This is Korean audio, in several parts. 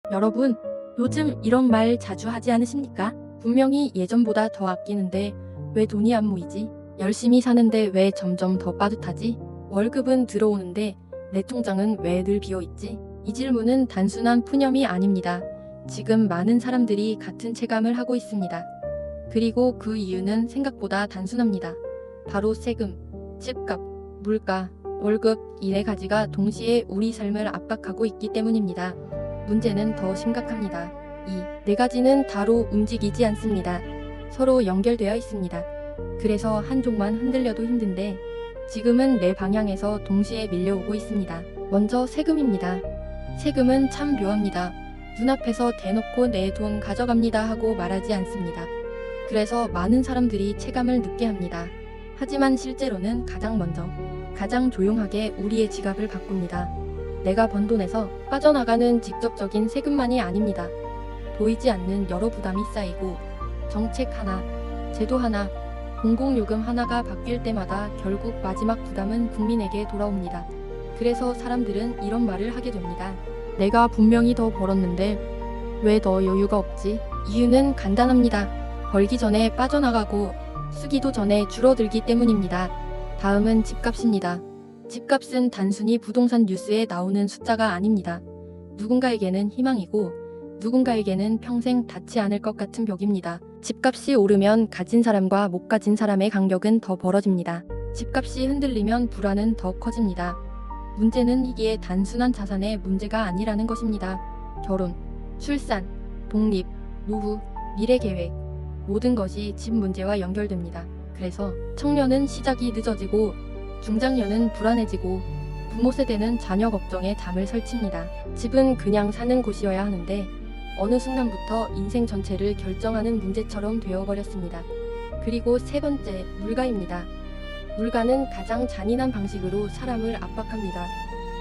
여러분, 요즘 이런 말 자주 하지 않으십니까? 분명히 예전보다 더 아끼는데 왜 돈이 안 모이지? 열심히 사는데 왜 점점 더 빠듯하지? 월급은 들어오는데 내 통장은 왜 늘 비어있지? 이 질문은 단순한 푸념이 아닙니다. 지금 많은 사람들이 같은 체감을 하고 있습니다. 그리고 그 이유는 생각보다 단순합니다. 바로 세금, 집값, 물가, 월급 이 네 가지가 동시에 우리 삶을 압박하고 있기 때문입니다. 문제는 더 심각합니다. 이 네 가지는 따로 움직이지 않습니다. 서로 연결되어 있습니다. 그래서 한쪽만 흔들려도 힘든데 지금은 네 방향에서 동시에 밀려오고 있습니다. 먼저 세금입니다. 세금은 참 묘합니다. 눈앞에서 대놓고 내 돈 가져갑니다 하고 말하지 않습니다. 그래서 많은 사람들이 체감을 늦게 합니다. 하지만 실제로는 가장 먼저, 가장 조용하게 우리의 지갑을 바꿉니다. 내가 번 돈에서 빠져나가는 직접적인 세금만이 아닙니다. 보이지 않는 여러 부담이 쌓이고 정책 하나, 제도 하나, 공공요금 하나가 바뀔 때마다 결국 마지막 부담은 국민에게 돌아옵니다. 그래서 사람들은 이런 말을 하게 됩니다. 내가 분명히 더 벌었는데 왜 더 여유가 없지? 이유는 간단합니다. 벌기 전에 빠져나가고 쓰기도 전에 줄어들기 때문입니다. 다음은 집값입니다. 집값은 단순히 부동산 뉴스에 나오는 숫자가 아닙니다. 누군가에게는 희망이고 누군가에게는 평생 닿지 않을 것 같은 벽입니다. 집값이 오르면 가진 사람과 못 가진 사람의 간격은 더 벌어집니다. 집값이 흔들리면 불안은 더 커집니다. 문제는 이게 단순한 자산의 문제가 아니라는 것입니다. 결혼, 출산, 독립, 노후, 미래 계획 모든 것이 집 문제와 연결됩니다. 그래서 청년은 시작이 늦어지고 중장년은 불안해지고 부모 세대는 자녀 걱정에 잠을 설칩니다. 집은 그냥 사는 곳이어야 하는데 어느 순간부터 인생 전체를 결정하는 문제처럼 되어버렸습니다. 그리고 세 번째, 물가입니다. 물가는 가장 잔인한 방식으로 사람을 압박합니다.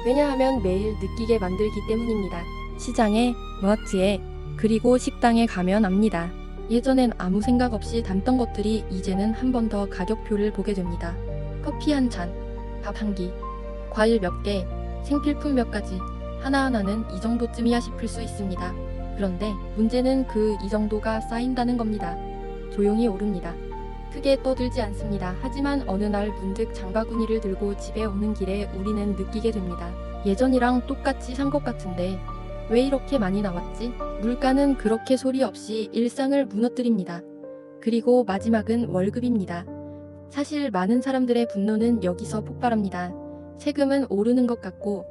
왜냐하면 매일 느끼게 만들기 때문입니다. 시장에, 마트에, 그리고 식당에 가면 압니다. 예전엔 아무 생각 없이 담던 것들이 이제는 한 번 더 가격표를 보게 됩니다. 커피 한 잔, 밥 한 끼, 과일 몇 개, 생필품 몇 가지 하나하나는 이 정도쯤이야 싶을 수 있습니다. 그런데 문제는 그 이 정도가 쌓인다는 겁니다. 조용히 오릅니다. 크게 떠들지 않습니다. 하지만 어느 날 문득 장바구니를 들고 집에 오는 길에 우리는 느끼게 됩니다. 예전이랑 똑같이 산 것 같은데 왜 이렇게 많이 나왔지? 물가는 그렇게 소리 없이 일상을 무너뜨립니다. 그리고 마지막은 월급입니다. 사실 많은 사람들의 분노는 여기서 폭발합니다. 세금은 오르는 것 같고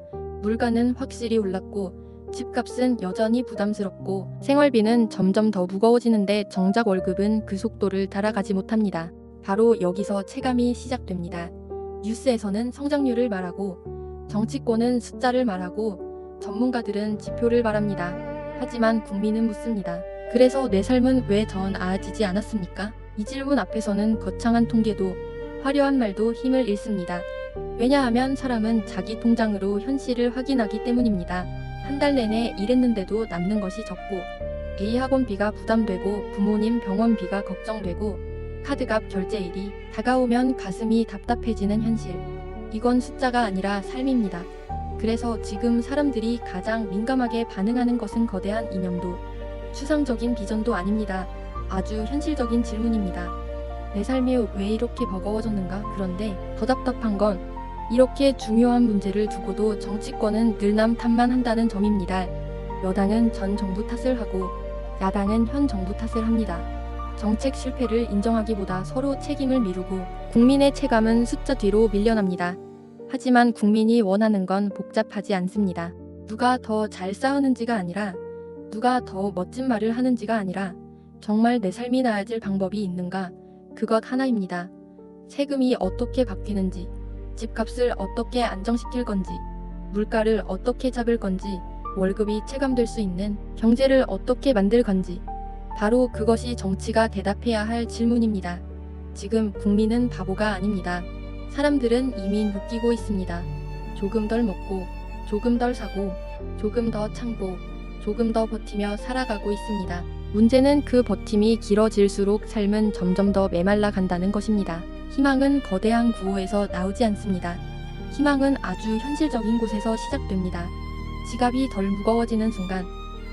물가는 확실히 올랐고 집값은 여전히 부담스럽고 생활비는 점점 더 무거워지는데 정작 월급은 그 속도를 따라가지 못합니다. 바로 여기서 체감이 시작됩니다. 뉴스에서는 성장률을 말하고 정치권은 숫자를 말하고 전문가들은 지표를 말합니다. 하지만 국민은 묻습니다. 그래서 내 삶은 왜 더 나아지지 않았습니까? 이 질문 앞에서는 거창한 통계도 화려한 말도 힘을 잃습니다. 왜냐하면 사람은 자기 통장으로 현실을 확인하기 때문입니다. 한 달 내내 일했는데도 남는 것이 적고 A 학원비가 부담되고 부모님 병원비가 걱정되고 카드값 결제일이 다가오면 가슴이 답답해지는 현실. 이건 숫자가 아니라 삶입니다. 그래서 지금 사람들이 가장 민감하게 반응하는 것은 거대한 이념도 추상적인 비전도 아닙니다. 아주 현실적인 질문입니다. 내 삶이 왜 이렇게 버거워졌는가? 그런데 더 답답한 건 이렇게 중요한 문제를 두고도 정치권은 늘 남 탓만 한다는 점입니다. 여당은 전 정부 탓을 하고 야당은 현 정부 탓을 합니다. 정책 실패를 인정하기보다 서로 책임을 미루고 국민의 체감은 숫자 뒤로 밀려납니다. 하지만 국민이 원하는 건 복잡하지 않습니다. 누가 더 잘 싸우는지가 아니라 누가 더 멋진 말을 하는지가 아니라 정말 내 삶이 나아질 방법이 있는가? 그것 하나입니다. 세금이 어떻게 바뀌는지, 집값을 어떻게 안정시킬 건지, 물가를 어떻게 잡을 건지, 월급이 체감될 수 있는 경제를 어떻게 만들 건지, 바로 그것이 정치가 대답해야 할 질문입니다. 지금 국민은 바보가 아닙니다. 사람들은 이미 느끼고 있습니다. 조금 덜 먹고, 조금 덜 사고, 조금 더 참고, 조금 더 버티며 살아가고 있습니다. 문제는 그 버팀이 길어질수록 삶은 점점 더 메말라 간다는 것입니다. 희망은 거대한 구호에서 나오지 않습니다. 희망은 아주 현실적인 곳에서 시작됩니다. 지갑이 덜 무거워지는 순간,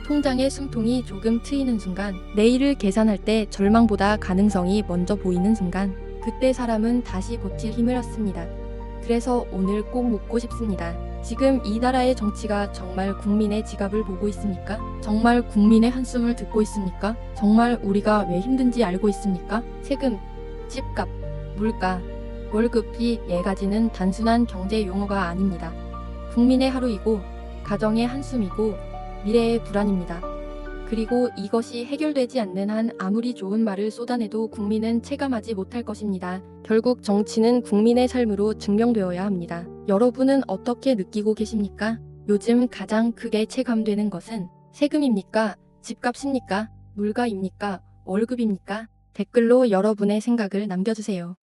통장의 숨통이 조금 트이는 순간, 내일을 계산할 때 절망보다 가능성이 먼저 보이는 순간, 그때 사람은 다시 버틸 힘을 얻습니다. 그래서 오늘 꼭 묻고 싶습니다. 지금 이 나라의 정치가 정말 국민의 지갑을 보고 있습니까? 정말 국민의 한숨을 듣고 있습니까? 정말 우리가 왜 힘든지 알고 있습니까? 세금, 집값, 물가, 월급이 네 가지는 단순한 경제 용어가 아닙니다. 국민의 하루이고, 가정의 한숨이고, 미래의 불안입니다. 그리고 이것이 해결되지 않는 한 아무리 좋은 말을 쏟아내도 국민은 체감하지 못할 것입니다. 결국 정치는 국민의 삶으로 증명되어야 합니다. 여러분은 어떻게 느끼고 계십니까? 요즘 가장 크게 체감되는 것은 세금입니까? 집값입니까? 물가입니까? 월급입니까? 댓글로 여러분의 생각을 남겨주세요.